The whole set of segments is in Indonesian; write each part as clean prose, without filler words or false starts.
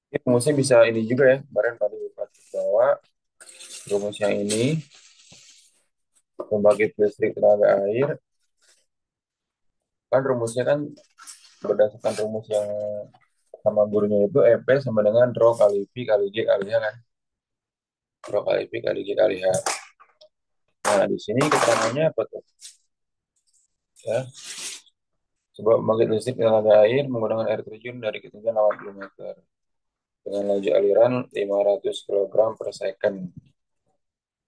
Ini rumusnya bisa ini juga ya. Kemarin tadi praktik bawa rumus yang ini pembangkit listrik tenaga air. Kan rumusnya kan berdasarkan rumus yang sama gurunya itu EP sama dengan rho kali V kali G kali H kan. Rho kali V kali G kali H. Nah, di sini keterangannya apa tuh? Ya, sebuah pembangkit listrik tenaga air menggunakan air terjun dari ketinggian 80 meter dengan laju aliran 500 kilogram per second.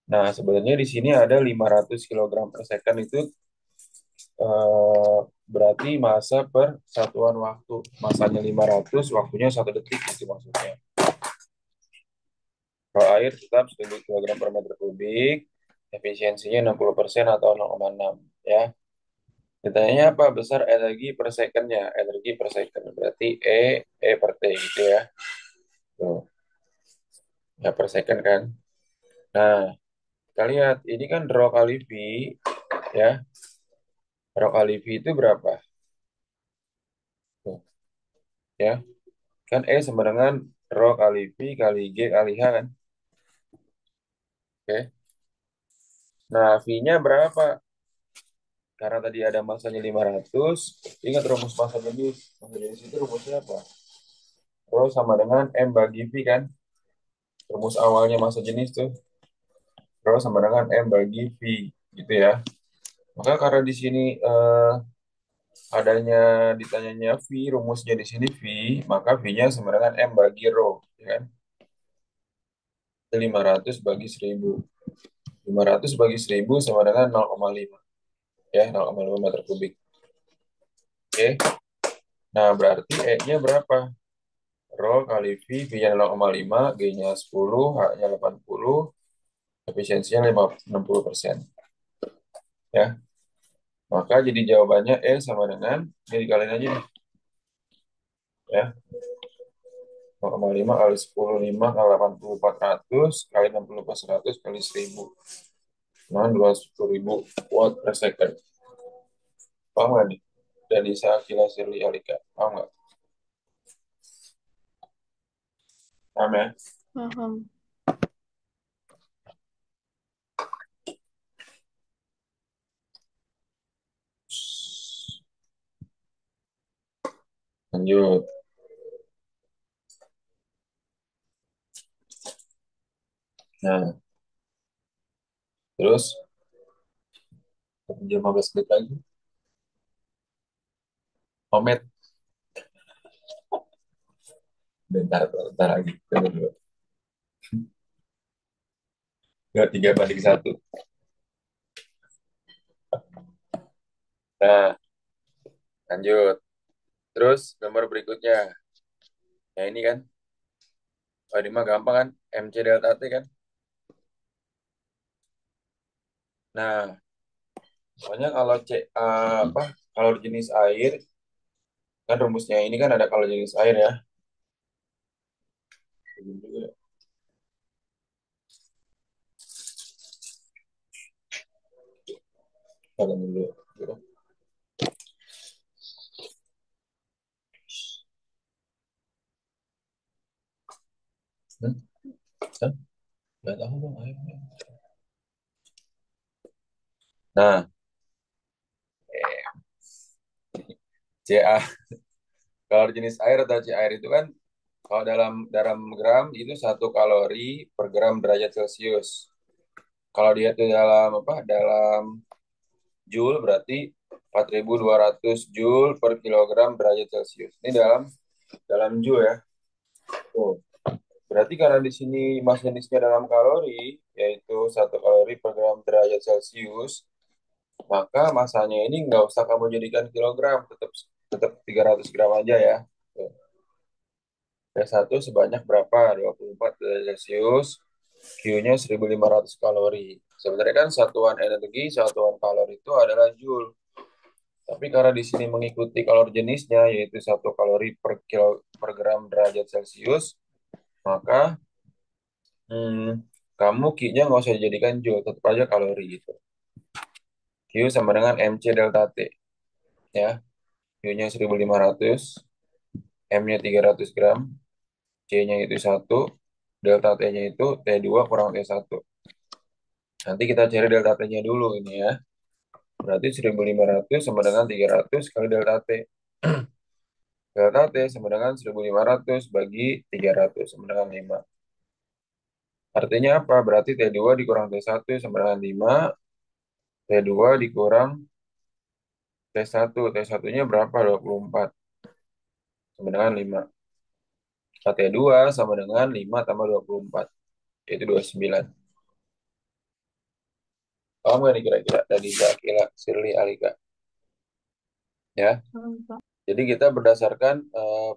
Nah, sebenarnya di sini ada 500 kilogram per second itu eh, berarti massa per satuan waktu. Masanya 500, waktunya 1 detik itu maksudnya. Kalau air tetap 1000 kilogram per meter kubik, efisiensinya 60% atau 0,6 ya. Ditanya apa besar energi per secondnya? Energi per second berarti E per T gitu ya. Tuh, ya per second kan. Nah, kita lihat ini kan rho kali V ya. Rho kali V itu berapa? Tuh, ya. Kan E sama dengan rho kali V kali G kali H kan. Oke. Nah, V-nya berapa? Karena tadi ada masanya 500. Ingat rumus massa jenis. Massa jenis itu rumusnya apa? Rho sama dengan M bagi V kan. Rumus awalnya massa jenis tuh. Rho sama dengan M bagi V. Gitu ya. Maka karena di sini adanya ditanyanya V, rumusnya di sini V, maka V-nya sama dengan M bagi rho. Ya kan? 500 bagi 1000. 500 bagi 1000 sama dengan 0,5. Ya, 0,5 meter kubik. Oke. Nah, berarti E-nya berapa? Rho kali V, V-nya 0,5, G-nya 10, H-nya 80, efisiensinya 60%. Ya, maka jadi jawabannya E sama dengan, ini dikaliin aja nih, ya. 0,5 kali 10, 5 kali 80, 400, kali 60 per 100, kali 1000. Nah, 210.000 watt per second. Paham nggak nih? Dan bisa kilasi Alika. Paham nggak? Paham ya? Paham. Lanjut. Nah, terus 15 menit lagi. Komet. Bentar, bentar lagi. Tunggu dulu. Nggak, 3 banding 1. Nah, lanjut. Terus gambar berikutnya. Nah, ini kan. Oh, ini mah gampang kan. MC delta T kan. Nah, soalnya kalau apa? Kalau jenis air, kan rumusnya ini kan ada kalau jenis air ya. Ini juga. Kalau dulu. Hmm? Hah? Nggak tahu dong airnya. Nah, CA. Kalau jenis air atau C air itu kan kalau dalam gram itu 1 kalori per gram derajat Celcius. Kalau dia itu dalam apa? Dalam joule berarti 4.200 joule per kilogram derajat Celcius. Ini dalam dalam joule ya. Tuh. Berarti karena di sini massa jenisnya dalam kalori, yaitu 1 kalori per gram derajat Celcius, maka masanya ini nggak usah kamu jadikan kilogram, tetap tetap 300 gram aja ya. Tuh. T1 sebanyak berapa? 24 derajat Celcius. Q-nya 1.500 kalori. Sebenarnya kan satuan energi, satuan kalori itu adalah joule. Tapi karena di sini mengikuti kalori jenisnya, yaitu 1 kalori per gram derajat Celcius, maka kamu Q-nya nggak usah dijadikan joule, tetap aja kalori gitu. Q sama dengan MC delta T, ya. Q-nya 1.500, M-nya 300 gram, C-nya itu 1, delta T-nya itu T2 kurang T1. Nanti kita cari delta T-nya dulu ini ya. Berarti 1.500 sama dengan 300 kali delta T. Delta T sama dengan 1.500 bagi 300 sama dengan 5. Artinya apa? Berarti T2 dikurang T1 sama dengan 5. T2 dikurang T1. T1-nya berapa? 24 sama dengan 5. T2 sama dengan 5 tambah 24. Yaitu 29. Paham nggak nih kira-kira? Tadi Zakila, Sirli, Alika. Ya. Jadi kita berdasarkan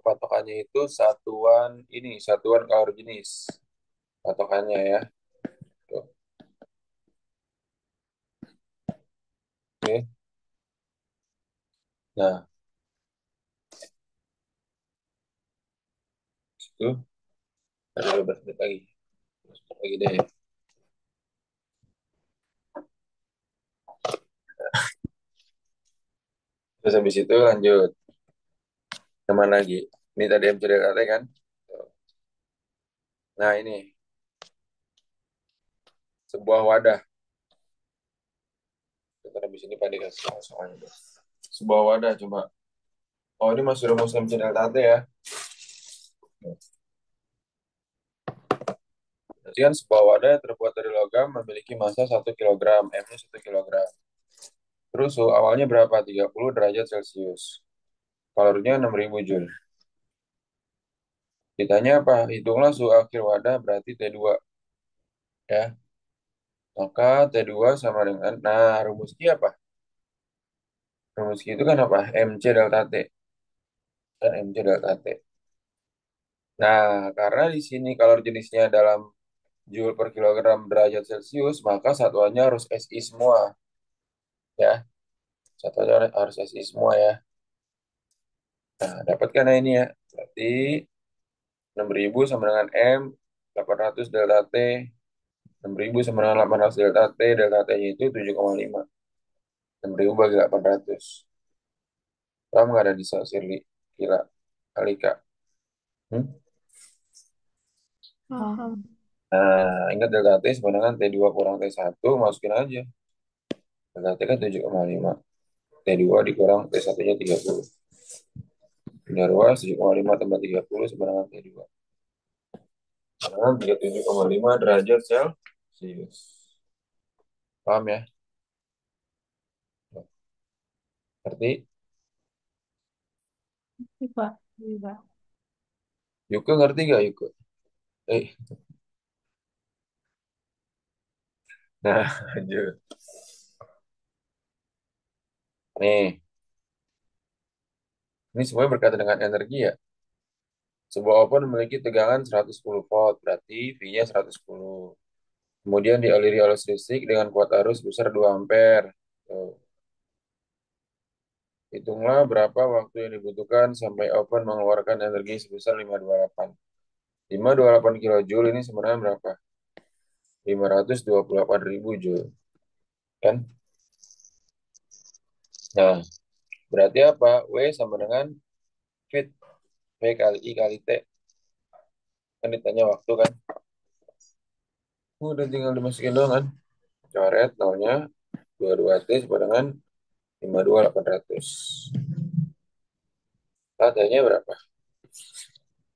patokannya itu satuan ini, satuan kalori jenis. Patokannya ya. Tuh. Oke. Nah, itu ada 12 menit lagi. 12 menit lagi deh. Terus habis itu lanjut. Kemana lagi? Ini tadi MCDKT kan? Tuh. Nah, ini sebuah wadah. Kita habis ini pada kasih soalnya deh. Sebuah wadah coba. Oh, ini masih rumus MCDKT ya. Berarti kan sebuah wadah yang terbuat dari logam memiliki massa 1 kilogram, M-nya 1 kilogram. Terus suhu awalnya berapa? 30 derajat Celcius. Kalorinya 6.000 Joule. Ditanya apa? Hitunglah suhu akhir wadah berarti T2. Ya. Maka T2 sama dengan, nah rumus Q apa? Rumus Q itu kan apa? MC delta T. Kan MC delta T. Nah, karena di sini kalori jenisnya dalam Joule per kilogram derajat Celcius, maka satuannya harus SI semua. Ya. Satuannya harus SI semua ya. Nah, dapatkan ini ya. Berarti 6.000 sama dengan M, 800 delta T, 6.000 sama dengan 800 delta T-nya itu 7,5. 6.000 bagi 800. Paham nggak ada di Sirli? Gila. Alika. Hmm? Paham. Nah, ingat delta T sama dengan T2 kurang T1, masukin aja. Delta T kan 7,5. T2 dikurang T1-nya 30. Bina ruas 7,5 tambah 30 sama dengan T2. Sama dengan 37,5 derajat Celcius. Paham ya? Berarti Iya, Pak. Iya, Pak. Yuka ngerti gak Yuka? Eh, nah lanjut. Nih, ini semuanya berkaitan dengan energi ya. Sebuah oven memiliki tegangan 110 volt, berarti V-nya 110. Kemudian dialiri arus listrik dengan kuat arus besar 2 ampere. Tuh. Hitunglah berapa waktu yang dibutuhkan sampai oven mengeluarkan energi sebesar 528. 528 kilojoule ini sebenarnya berapa? 528.000 joule. Kan? Nah, berarti apa? W sama dengan fit. V kali I kali T. Kan ditanya waktu kan? Udah tinggal dimasukin doang kan? Coret nolnya 22T sama dengan 52.800. Katanya berapa?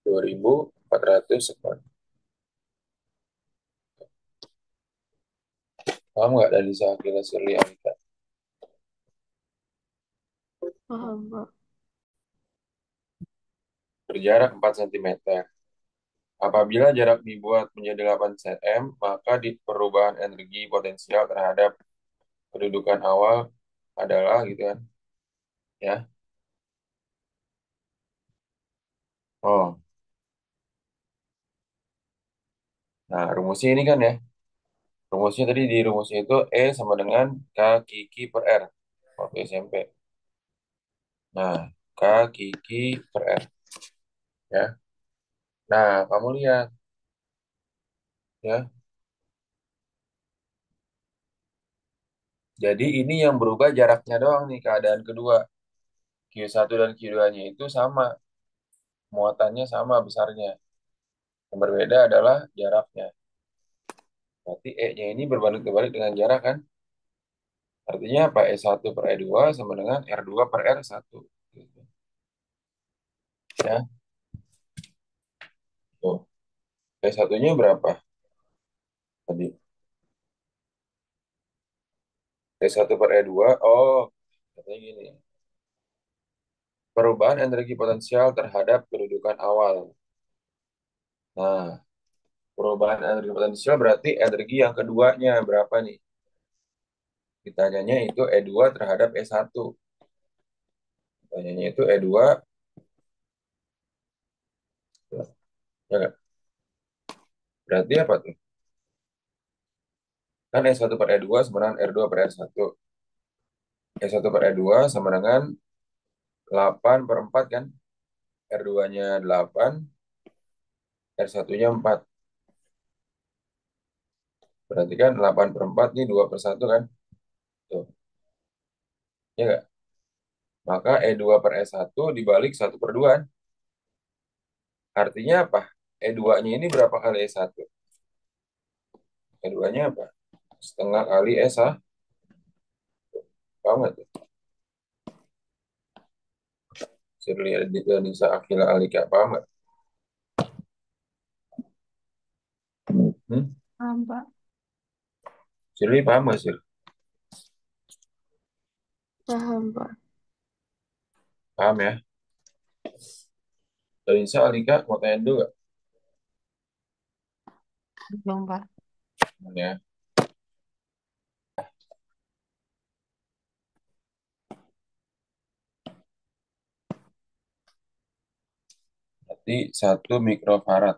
2.400 sekon. Paham nggak dari Sakila Sirli Anita? Paham, Pak. Berjarak 4 cm. Apabila jarak dibuat menjadi 8 cm, maka di perubahan energi potensial terhadap kedudukan awal adalah gitu kan. Ya. Oh. Nah, rumusnya ini kan ya. Rumusnya tadi di rumusnya itu E sama dengan K Kiki per R. Waktu SMP. Nah, K Kiki per R. Ya. Nah, kamu lihat ya. Jadi ini yang berubah jaraknya doang nih keadaan kedua. Q1 dan Q2-nya itu sama. Muatannya sama besarnya. Yang berbeda adalah jaraknya. Berarti E-nya ini berbanding terbalik dengan jarak kan? Artinya apa? E1 per E2 sama dengan R2 per R1. Gitu. Ya, tuh. E1-nya berapa tadi? E1 per E2. Oh, katanya gini. Perubahan energi potensial terhadap kedudukan awal. Nah, perubahan energi potensial berarti energi yang keduanya berapa nih? Ditanyanya itu E2 terhadap E1. Ditanyanya itu E2, ya nggak? Berarti apa tuh? Kan E1 per E2 sama dengan R2 per R1. E1 per E2 sama dengan 8 per 4 kan? R2-nya 8, R1-nya 4. Berarti kan 8 per 4 nih 2 per 1 kan? Tuh, ya nggak? Maka E2 per E1 dibalik 1/2. Artinya apa? E2-nya ini berapa kali E1? E2-nya apa? Setengah kali E1. Paham nggak tuh? Sirli Aditya Nisa Akila Alika. Paham nggak? Hmm? Paham, Pak. Sirli paham nggak Sir? Paham, Pak. Paham ya? Dari Nisa Alika mau tanya dulu nggak? Belum, Pak. Ya. Berarti 1 mikrofarad.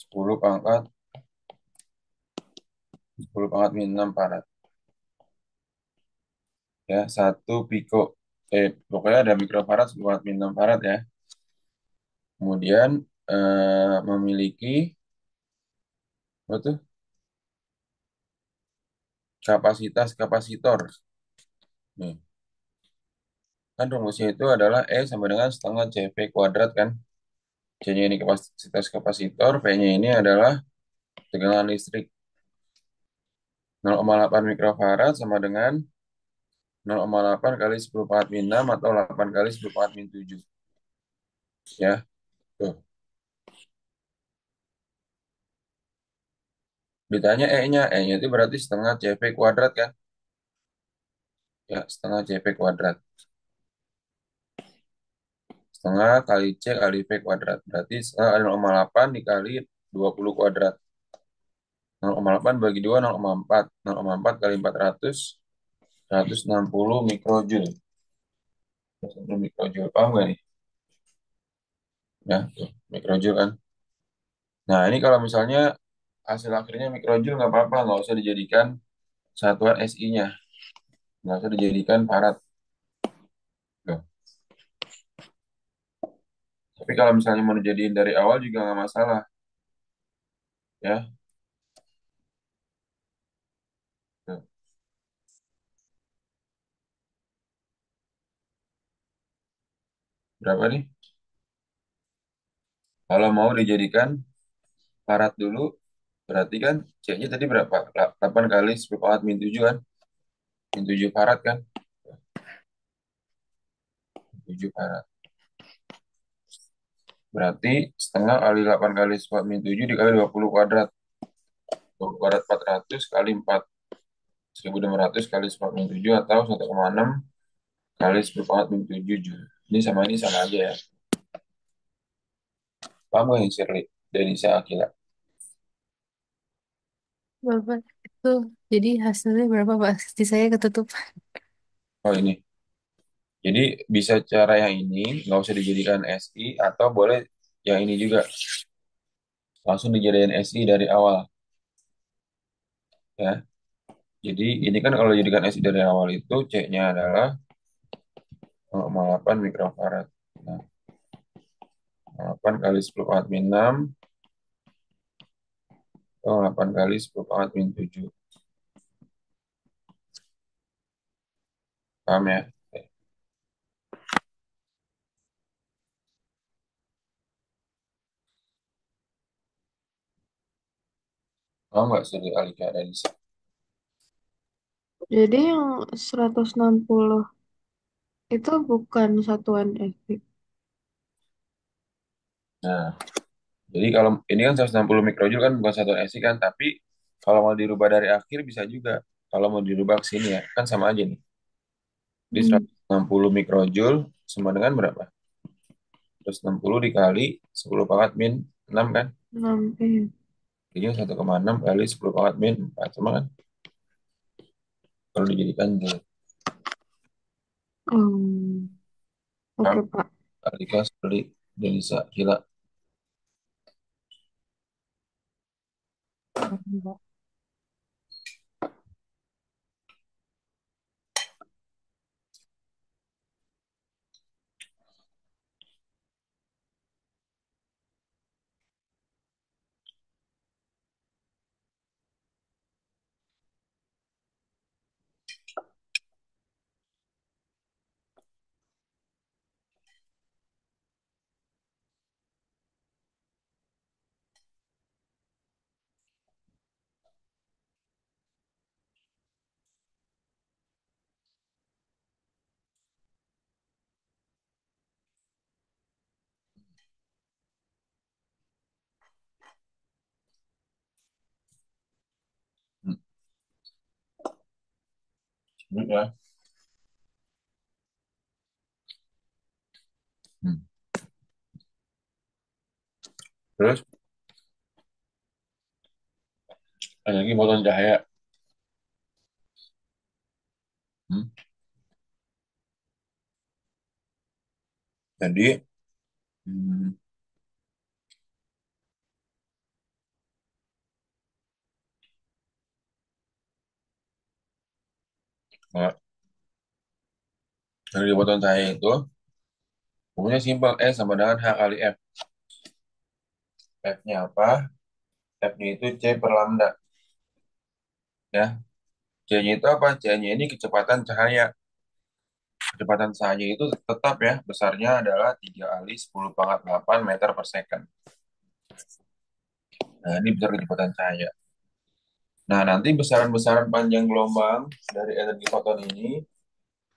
10 pangkat 10 pangkat min 6 farad. Ya, 1 piko. Pokoknya ada mikrofarad 10 pangkat min 6 farad ya. Kemudian memiliki apa tuh? Kapasitas kapasitor. Nih, kan rumusnya itu adalah E sama dengan setengah CV kuadrat kan. C-nya ini kapasitas kapasitor, P-nya ini adalah tegangan listrik. 0,8 mikrofarad sama dengan 0,8 kali 10 pangkat min 6 atau 8 kali 10 pangkat min 7. Ya, tuh. Ditanya E-nya. E-nya itu berarti setengah CV kuadrat kan? Ya, setengah CV kuadrat. Setengah kali C kali V kuadrat. Berarti setengah kali 0,8 dikali 20 kuadrat. 0,8 bagi 2, 0,4. 0,4 kali 400, 160 mikrojoule. 160 mikrojoule. Paham nggak nih? Ya, tuh, mikrojoule kan. Nah, ini kalau misalnya hasil akhirnya mikrojoule nggak apa-apa. Nggak usah dijadikan satuan SI-nya. Nggak usah dijadikan farad. Tuh. Tapi kalau misalnya mau dijadiin dari awal juga nggak masalah. Ya, tuh. Berapa nih? Kalau mau dijadikan farad dulu, berarti kan C-nya tadi berapa? 8 kali 10 pangkat min 7 kan? Min 7 farad kan? 7 farad. Berarti setengah kali 8 kali 10 min 7 dikali 20 kuadrat. 20 kuadrat 400 kali 4. 1.600 kali 10 min 7 atau 1,6 kali 10 pangkat min 7 Joule. Ini sama aja ya. Paham gak yang Shirley? Denisa Akila. Bapak, itu jadi hasilnya berapa, Pak? Di saya ketutupan. Oh ini. Jadi bisa cara yang ini, nggak usah dijadikan SI, atau boleh yang ini juga. Langsung dijadikan SI dari awal. Ya. Jadi ini kan kalau dijadikan SI dari awal itu C-nya adalah 0,8 mikrofarad. Nah, 8 kali 10 pangkat min 6 atau 8 kali 10 pangkat min 7. Paham ya? Mau nggak studi Alika dan Nisa? Jadi yang 160 itu bukan satuan FB. Nah, jadi kalau ini kan 160 mikrojoule kan bukan satuan SI kan, tapi kalau mau dirubah dari akhir bisa juga. Kalau mau dirubah ke sini ya, kan sama aja nih. Jadi Hmm, 160 mikrojoule sama dengan berapa? 160 dikali 10 pangkat min 6 kan? 6. Jadinya 1,6 kali 10 pangkat min 4 sama kan? Kalau dijadikan joule. Hmm, Paham? oke Pak. Alika sekali Denisa gila. Paham, Pak. Hmm. Ya. Hmm. Terus energi foton cahaya. Hmm. Jadi hmm, nah, energi foton cahaya itu umumnya simpel E sama dengan H kali F. F-nya apa? F-nya itu C per lambda. Ya, C-nya itu apa? C-nya ini kecepatan cahaya. Kecepatan cahaya itu tetap ya, besarnya adalah 3 kali 10 pangkat 8 meter per second. Nah, ini besar kecepatan cahaya. Nah, nanti besaran-besaran panjang gelombang dari energi foton ini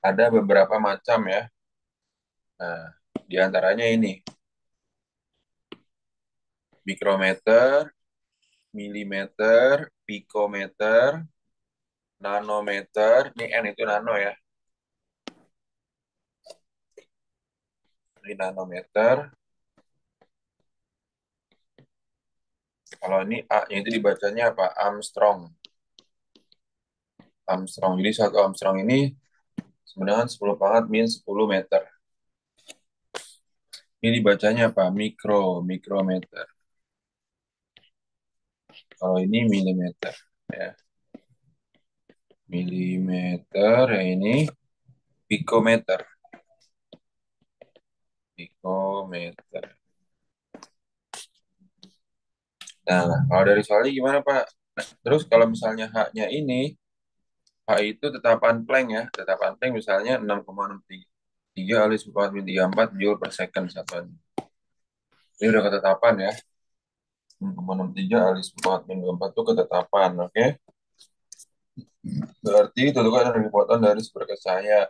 ada beberapa macam ya. Nah, di antaranya ini, mikrometer, milimeter, pikometer, nanometer. Ini N itu nano ya. Ini nanometer. Kalau ini A-nya itu dibacanya apa? Armstrong. Armstrong. Jadi satu Armstrong ini sebenarnya 10 pangkat min 10 meter. Ini dibacanya apa? Mikrometer. Kalau ini milimeter. Ya, milimeter. Ya ini pikometer. Pikometer. Nah, kalau dari soalnya gimana, Pak? Nah, terus kalau misalnya H-nya ini, H itu tetapan Planck ya. Tetapan Planck misalnya 6,63 kali 10 min 34 Joule per second satuannya. Ini udah ketetapan ya. 6,63 kali 10 min 24 itu ketetapan, oke? Berarti tentukan energi foton dari sumber cahaya.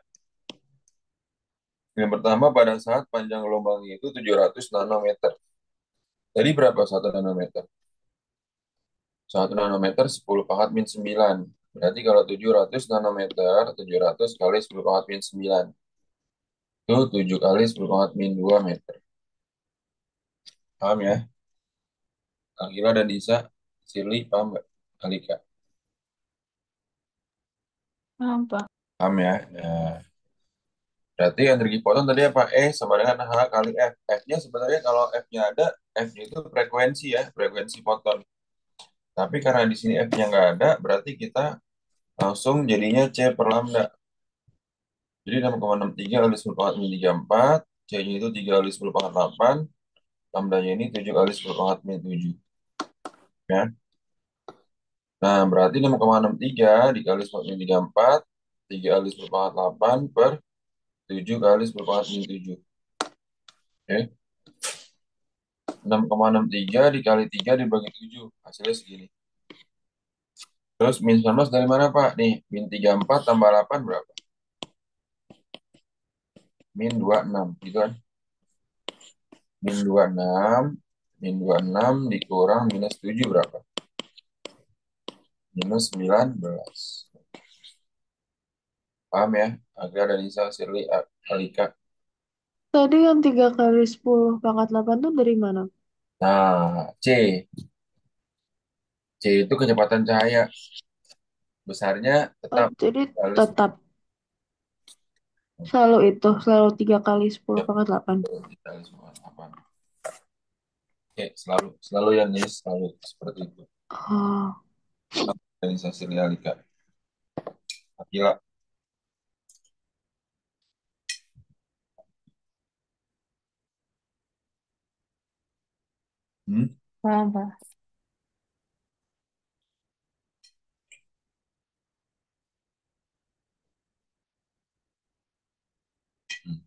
Yang pertama pada saat panjang gelombangnya itu 700 nanometer. Tadi berapa 1 nanometer? 1 nanometer 10 pangkat min 9. Berarti kalau 700 nanometer, 700 kali 10 pangkat min 9. Itu 7 kali 10 pangkat min 2 meter. Paham ya? Akila dan Isa, Sirli, paham nggak? Alika, Paham, Pak. paham ya? Nah, berarti energi foton tadi apa? E sama dengan H kali F. F-nya sebenarnya kalau F-nya ada, F-nya itu frekuensi ya, frekuensi foton. Tapi karena di sini F-nya nggak ada, berarti kita langsung jadinya C per lambda. Jadi 6,63 kali 10 pangkat min 34, C-nya itu 3 kali 10 pangkat 8, lambdanya ini 7 kali 10 pangkat min 7. Ya. Nah, berarti 6,63 dikali 10 min 34, 3 kali 10 pangkat 8 per 7 kali 10 pangkat min 7. Oke. 6,63 dikali 3 dibagi 7. Hasilnya segini. Terus min 19 dari mana Pak? Nih, min 34 tambah 8 berapa? Min 26, gitu kan? Min 26, min 26 dikurang minus 7 berapa? Minus 19. Paham ya? Agar ada Nisa, Sirli, Alika. Tadi yang 3 kali 10 pangkat 8 tuh dari mana? Nah, C. C itu kecepatan cahaya. Besarnya Oh, tetap jadi harus tetap selalu itu, selalu 3 kali 10 pangkat 8. harus apa? Oke, selalu selalu yang Nis, selalu seperti itu. Oh, Organisasi Realika. Akila. Hmm? paham, Pak. Hmm.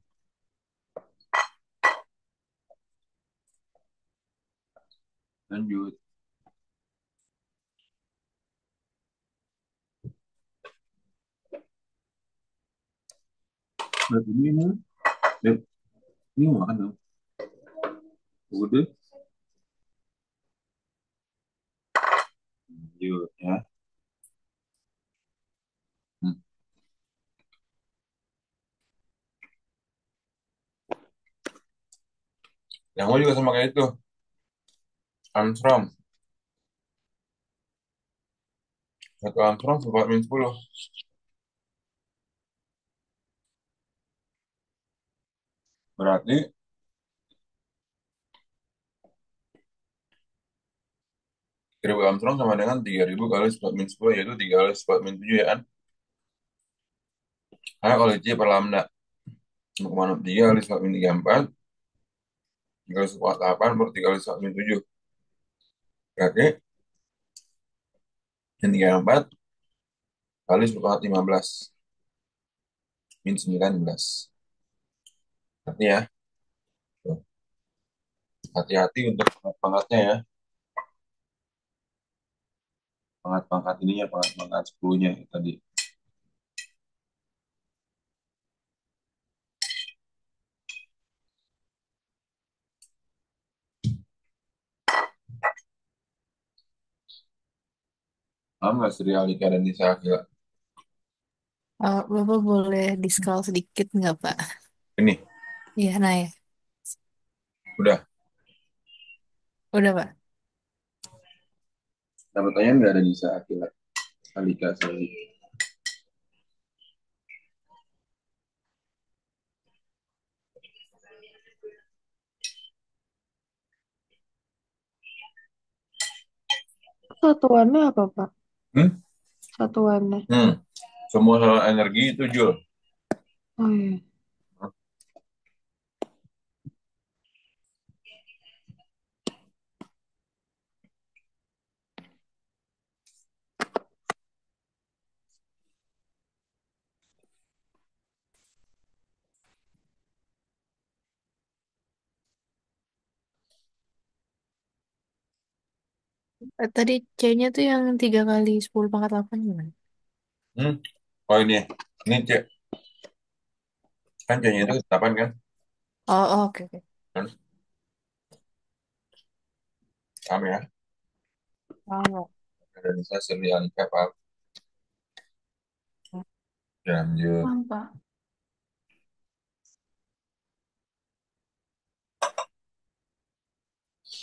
Lanjut. Berarti ini, Beb, ini mau makan dong. Udah. Lanjut ya. Hmm. Yang mau juga sama kayak itu. Armstrong. Satu Armstrong 4 min 10. Berarti 1000 Armstrong sama dengan 3000 kali 4 min 10, yaitu 3 kali 4 min 7 ya kan? Karena kalau C per lambda. Kemana 3 kali 4 min 34, 3 kali 8 per 3 kali 4 min 7. Berarti yang 34 kali 15 min 19. Berarti ya, tuh. Hati-hati untuk pangkat-pangkatnya ya. Pangkat-pangkat ininya, pangkat-pangkat 10-nya tadi. Paham nggak Sri Alika dan Nisa Akila? Bapak boleh diskal sedikit nggak, Pak? Ini, Iya, nah ya. udah. Udah, Pak. Nah, pertanyaan nggak ada Nisa Akila. Alika, sorry. Satuannya apa, Pak? Hmm? Satuannya. Hmm. Semua soal energi itu Jul. Oh iya. Tadi C-nya tuh yang 3 kali 10 pangkat 8 gimana? Hmm? Oh ini cek. Kan C-nya itu 8 kan? Oh, oh, oke, oke. Kan? Paham ya? Paham, Pak. Ada Nisa, Sri Alika, paham? Ya, lanjut. Paham, Pak.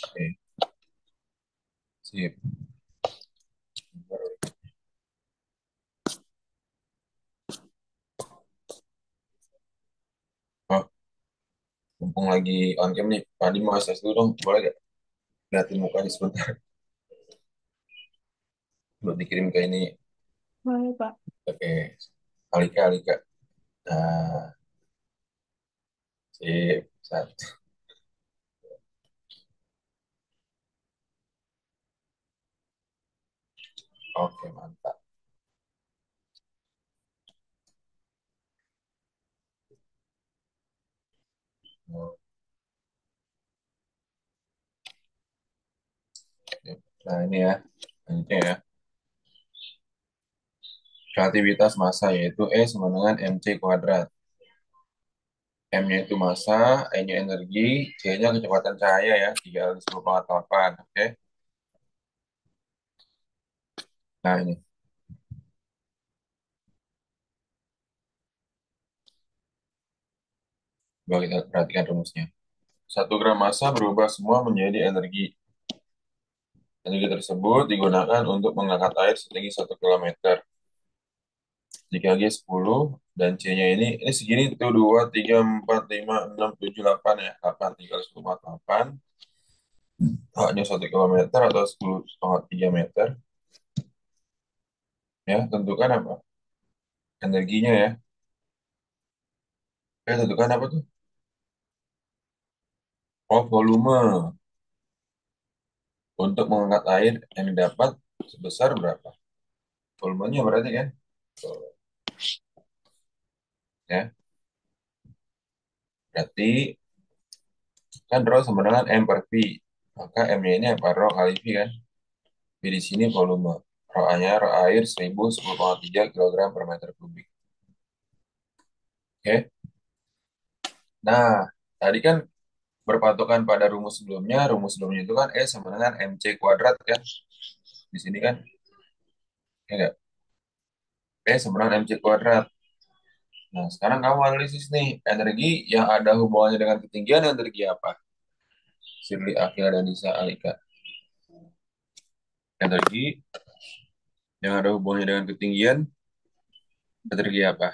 Oke, sip. Oh, mumpung lagi on cam nih, Padi mau SS dulu dong, boleh gak? Liatin mukanya sebentar, buat dikirim ke ini. Boleh, Pak. Oke, Alika, Alika. Nah, sip. Satu. Oke, mantap. Oke. Nah, ini ya, lanjutnya ya. relativitas massa yaitu E sama dengan mc kuadrat. M-nya itu massa, E-nya energi, C-nya kecepatan cahaya ya, 3 kali 10 pangkat 8. Oke. Nah, ini. Coba kita perhatikan rumusnya. 1 gram massa berubah semua menjadi energi. Energi tersebut digunakan untuk mengangkat air setinggi 1 kilometer. Jika G 10 dan C-nya ini segini tuh 2, 3, 4, 5, 6, 7, 8 ya. 8, 3 kali 10 pangkat 8. Hanya 1 kilometer atau 10,3 meter. Ya, tentukan apa? Energinya ya. Tentukan apa tuh? Oh, volume. Untuk mengangkat air yang didapat sebesar berapa? Volumenya berarti kan? Ya, berarti kan rho sama dengan M per V. Maka M-nya ini apa? Rho kali V kan? V di sini volume. Rho A-nya, rho air 1010,3 kg per meter kubik. Oke. Nah, tadi kan berpatokan pada rumus sebelumnya. Rumus sebelumnya itu kan E sama dengan MC kuadrat kan? Di sini kan? Ya enggak? E sama dengan MC kuadrat. Nah, sekarang kamu analisis nih. Energi yang ada hubungannya dengan ketinggian energi apa? Shirley Akila dan Nisa Alika. Energi yang ada hubungannya dengan ketinggian energi apa?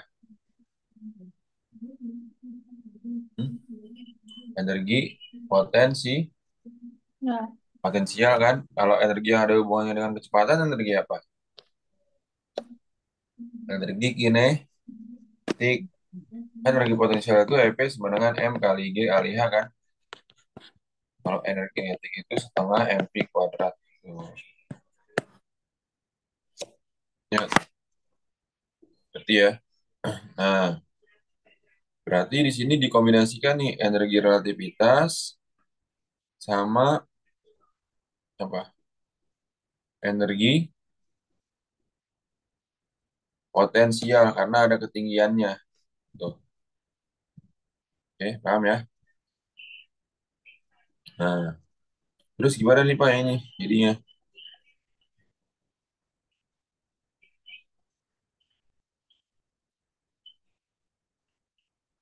Hmm? Energi potensi Ya. potensial kan? Kalau energi yang ada hubungannya dengan kecepatan energi apa? Energi kinetik. Kan energi potensial itu EP sama dengan M kali G kali H kan? Kalau energi kinetik itu setengah mv kuadrat. Tuh. Ya, berarti ya. Nah, berarti di sini dikombinasikan nih energi relativitas sama apa? Energi potensial karena ada ketinggiannya. Tuh. Oke, paham ya? Nah, terus gimana nih Pak ini jadinya?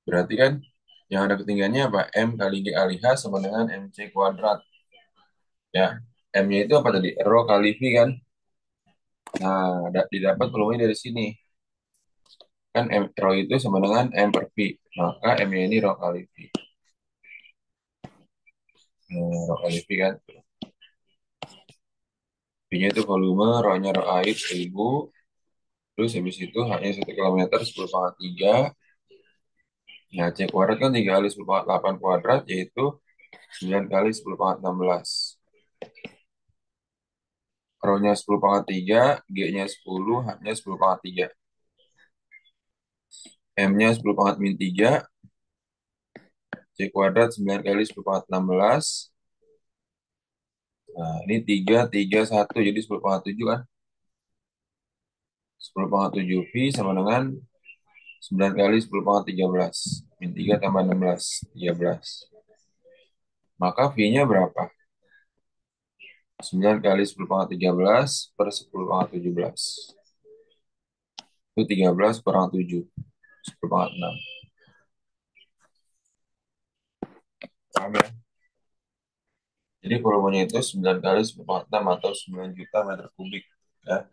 Berarti kan yang ada ketinggiannya apa? M kali G kali H sama dengan MC kuadrat. Ya, M-nya itu apa tadi? Rho kali V kan? Nah, didapat volume dari sini. Kan M, rho itu sama dengan M per V. Maka M-nya ini rho kali V. Nah, rho kali V kan? V-nya itu volume, rho-nya rho air 1000. Terus habis itu H-nya 1 kilometer 10 pangkat 3. Nah, C kuadrat kan 3 kali 10 pangkat 8 kuadrat, yaitu 9 kali 10 pangkat 16. Rho-nya 10 pangkat 3, G-nya 10, H-nya 10 pangkat 3. M-nya 10 pangkat min 3, C kuadrat 9 kali 10 pangkat 16. Nah, ini 3, 3, 1, jadi 10 pangkat 7 kan. 10 pangkat 7 V sama dengan 9 kali 10 pangkat 13. Min 3 tambah 16, 13. Maka V-nya berapa? 9 kali 10 pangkat 13 per 10 pangkat 17. Itu 13 kurang 7. 10 pangkat 6. Paham ya? Jadi volumenya itu 9 kali 10 pangkat 6 atau 9 juta meter kubik. Ya.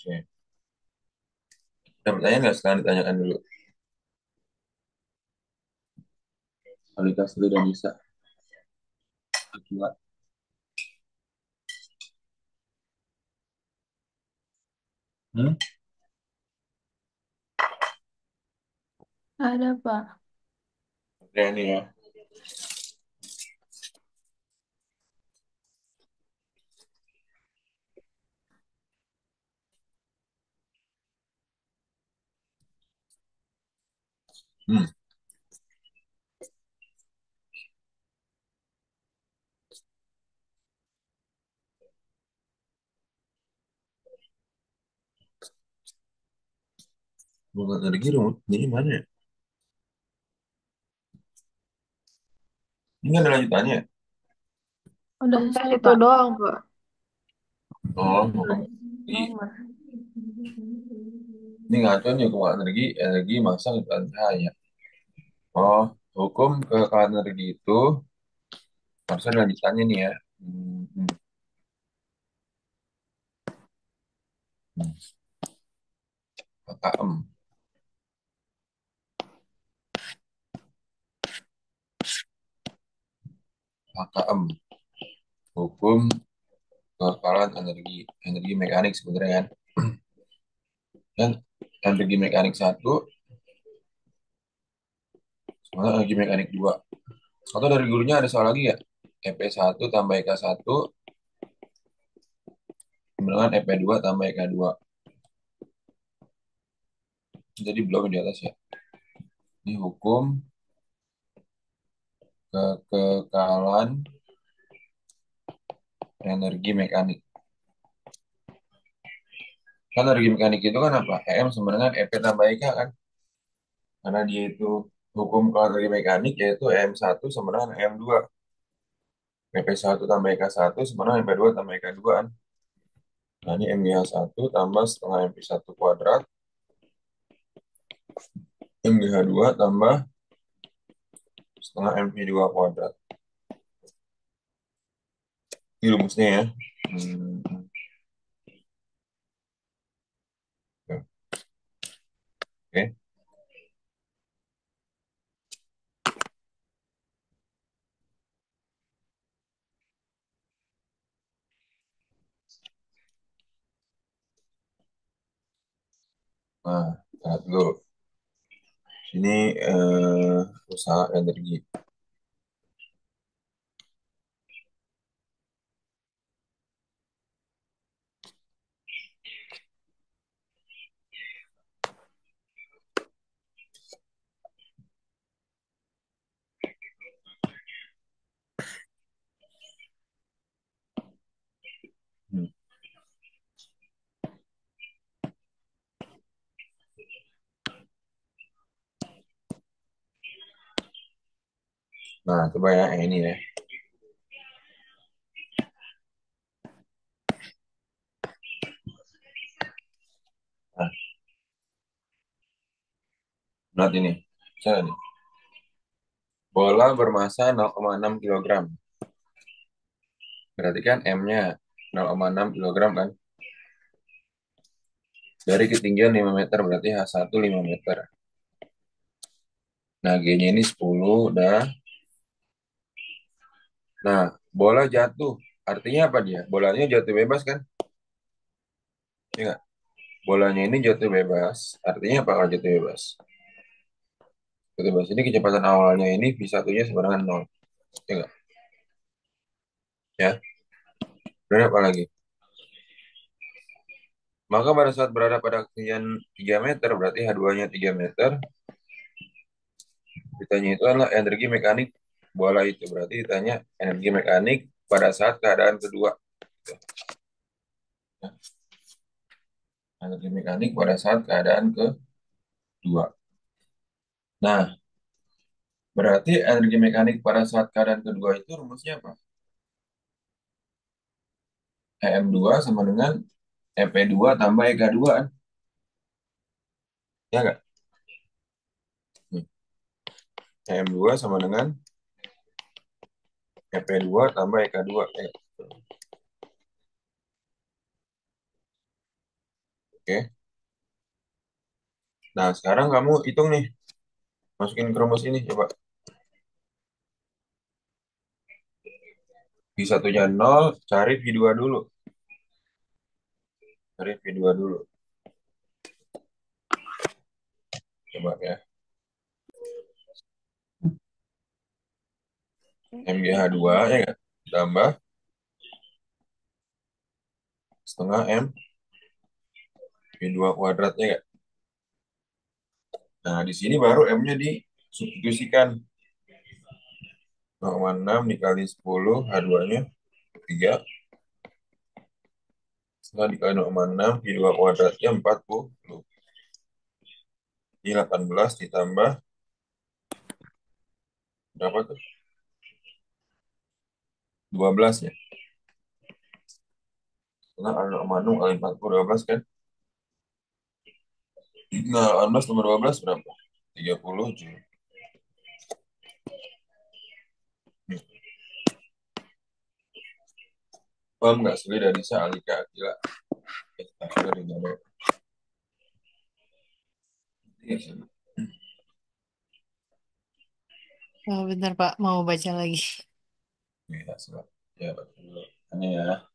Oke. Ada pertanyaan nggak? Sekarang ditanyakan dulu. Alika Sri dan Nisa. Gila. Hmm? Ada, Pak. Oke, ini ya. Hmm, bukan energi rumus. Ini mana ya? Ini ada lanjutannya. Udah Sampai selesai, situ Pak. doang, Pak. Oh, Nulis hukum energi. nomor. Ini ngaco nih hukum energi, energi massa kecepatan cahaya. Oh, hukum kekalahan energi itu harusnya lanjutannya nih ya. Hmm, hmm, hmm. HKM, HKM, hukum kekalahan energi, energi mekanik sebenarnya kan. Dan energi mekanik satu, sama energi mekanik dua. Atau dari gurunya ada soal lagi ya? EP satu tambah EK satu dengan EP dua tambah EK dua. Jadi belum di atas ya. Ini hukum kekekalan energi mekanik. Kan energi mekanik itu kan apa? EM sama dengan EP tambah EK kan? Karena dia itu hukum kalau energi mekanik yaitu em satu sama dengan em dua. EP satu tambah EK satu sama dengan EP dua tambah EK dua kan? Nah ini MGH satu tambah setengah MP satu kuadrat, MGH dua tambah setengah MP dua kuadrat. Ini rumusnya ya. Hmm, oke. Nah, lihat dulu. Ini usaha energi. Hmm. Nah, coba ya yang ini ya. Nah, lihat ini. Saya nih. Bola bermasa 0,6 kilogram. Berarti kan M-nya 0,6 kilogram kan. Dari ketinggian 5 meter berarti H1 5 meter. Nah, G-nya ini 10 dah. Nah, bola jatuh. Artinya apa dia? Bolanya jatuh bebas kan? Iya nggak? Bolanya ini jatuh bebas. Artinya apa kalau jatuh bebas? Jatuh bebas ini kecepatan awalnya ini V1-nya sama dengan 0. Iya nggak? Ya. Dan apa lagi? Maka pada saat berada pada ketinggian 3 meter, berarti H2-nya 3 meter, ditanya itu adalah energi mekanik bola itu. Berarti ditanya energi mekanik pada saat keadaan kedua. Ya, energi mekanik pada saat keadaan kedua. Nah, berarti energi mekanik pada saat keadaan kedua itu rumusnya apa? EM2 sama dengan EP2 tambah EK2 kan? Ya nggak? Nih, EM2 sama dengan EP2 tambah EK2. Oke. Nah, sekarang kamu hitung nih. Masukin ke rumus ini coba. V1-nya 0, cari V2 dulu. Cari V2 dulu. Coba ya. MGH2 ya nggak? Tambah setengah M V2 kuadratnya nggak? Nah, di sini baru M-nya disubstitusikan. 0,6 dikali 10, H2-nya 3. Setelah dikali 0,6, Pi2 kuadratnya 40. Jadi 18 ditambah berapa tuh? 12 ya. Setelah ada 0,6 kali 40, 12 kan? Nah, 18 tambah 12 berapa? 30 Joule. Paham nggak sih dari Alika Akila? Akhirnya di mana? Iya sih. Oh, bentar Pak, mau baca lagi. Iya, sebab. Ya, betul. Ini ya.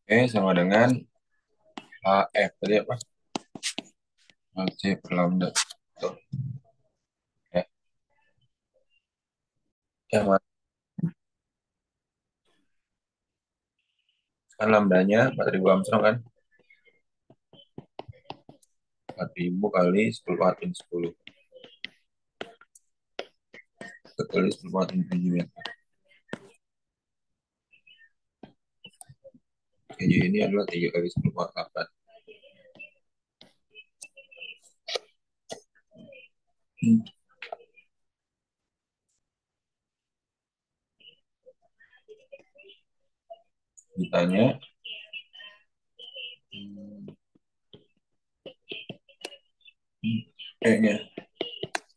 Oke, sama dengan HF tadi apa? HC per lambda. Tuh. Ya, yang mana? Kan lambdanya 4.000 Armstrong kan? 4.000 kali 10 kuatin 10. Kali 10 kuatin 7 ya. Jadi ini adalah 3 kali 10 kuatin 8. Ditanya, E-nya.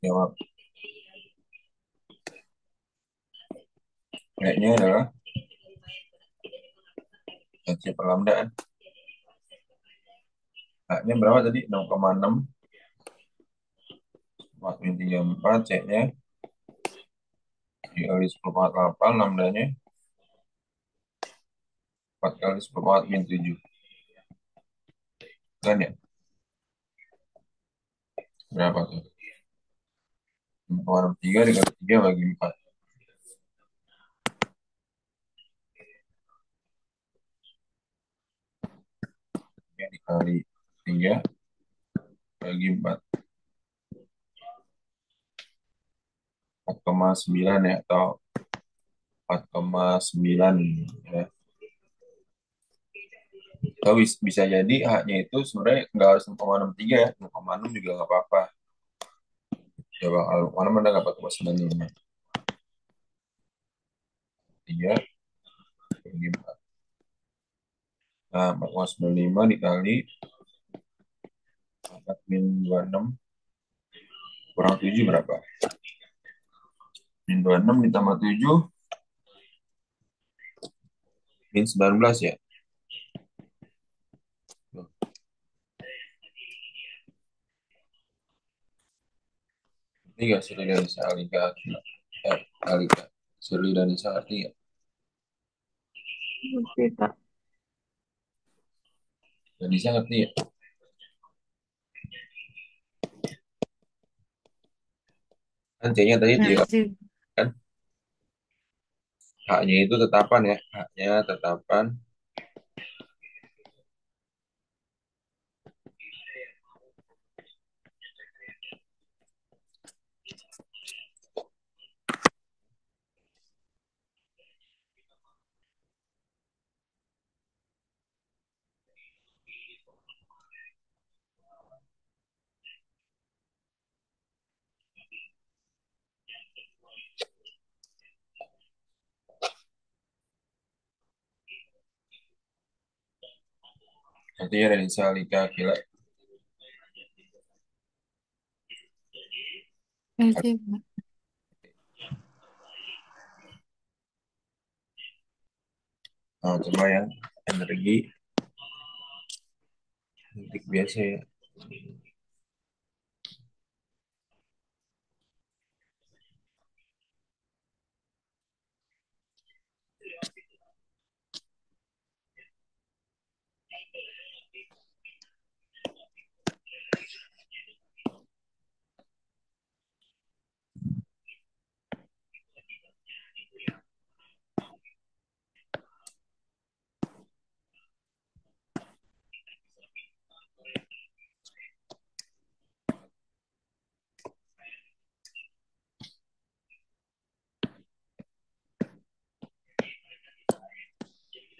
Jawab. E-nya adalah HC per lambda kan? H-nya berapa tadi? 0,6 kuatin 34. C-nya dikali 10 kuatin 8. Lambdanya 4 kali 10 kuatin 7. Kan ya? Berapa tuh? 3 dikali 3 bagi 4. Ya, dikali 3 bagi 4. 4,9 ya, atau 4,9 ya. Atau bisa jadi H-nya itu sebenarnya nggak harus 0,63 ya. 0,6 juga nggak apa-apa. Coba kalau mana mana nggak 4,95. 3 bagi 4. Nah, 4,95 dikali 4 min 26 kurang 7 berapa? Min 26 ditambah 7 min 19 ya. Tuh, ini nggak Sri dari Alika. Alika. Sri dari Alika. Oke, Kak. Dan bisa ngerti ya. Kan C-nya tadi tidak Ngerti. kan. Haknya itu tetapan ya. Haknya tetapan. Artinya dari salika kila. Ngerti, Kak. Nah, cuma yang energi titik biasa ya.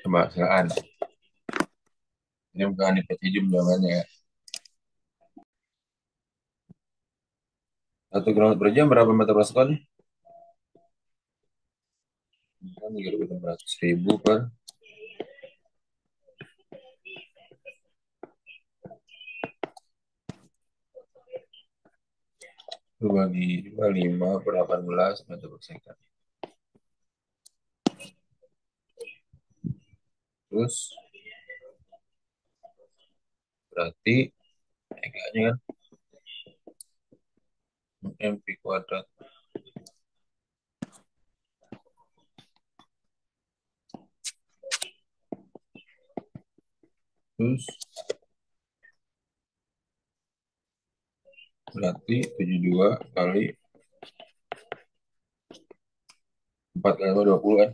Coba silakan. Ini bukan hipotizum jawabannya ya. 1 km per jam berapa meter per sekon? Kan 3.600.000 per bagi 25 per 18 meter per second. Terus berarti tegaknya kan mv kuadrat. Terus berarti 72 kali 4 kali 20 kan.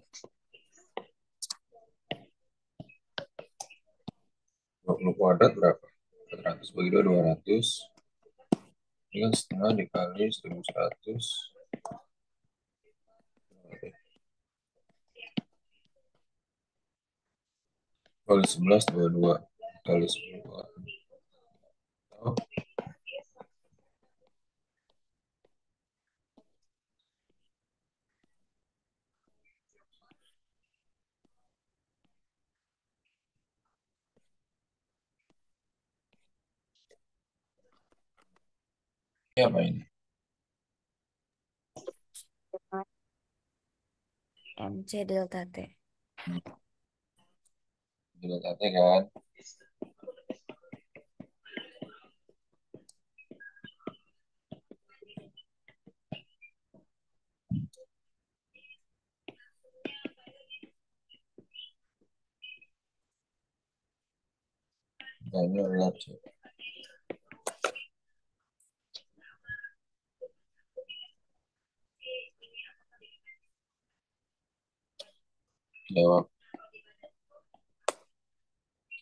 20 kuadrat berapa? 400 bagi 2, 200. Ini kan setengah dikali 1.100. Kali 11, 22. Kali 10. Oh, ini apa ini? MC delta T. Jelas kan? Nah, ini adalah jawab.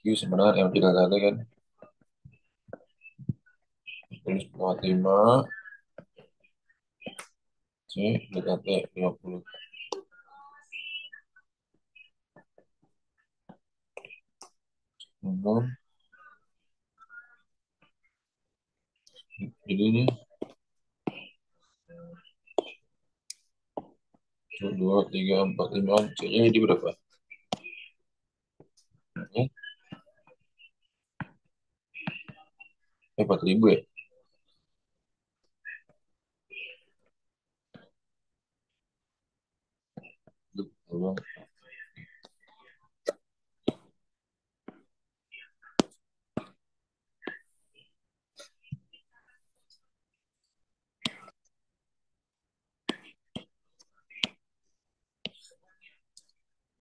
Q sebenarnya M tidak ada kan? Tulis 45. C DKT 50. 6. Jadi ini 2, 3, 4, 5. C-nya jadi berapa? Ini 4.000 ya? Aduh, tolong.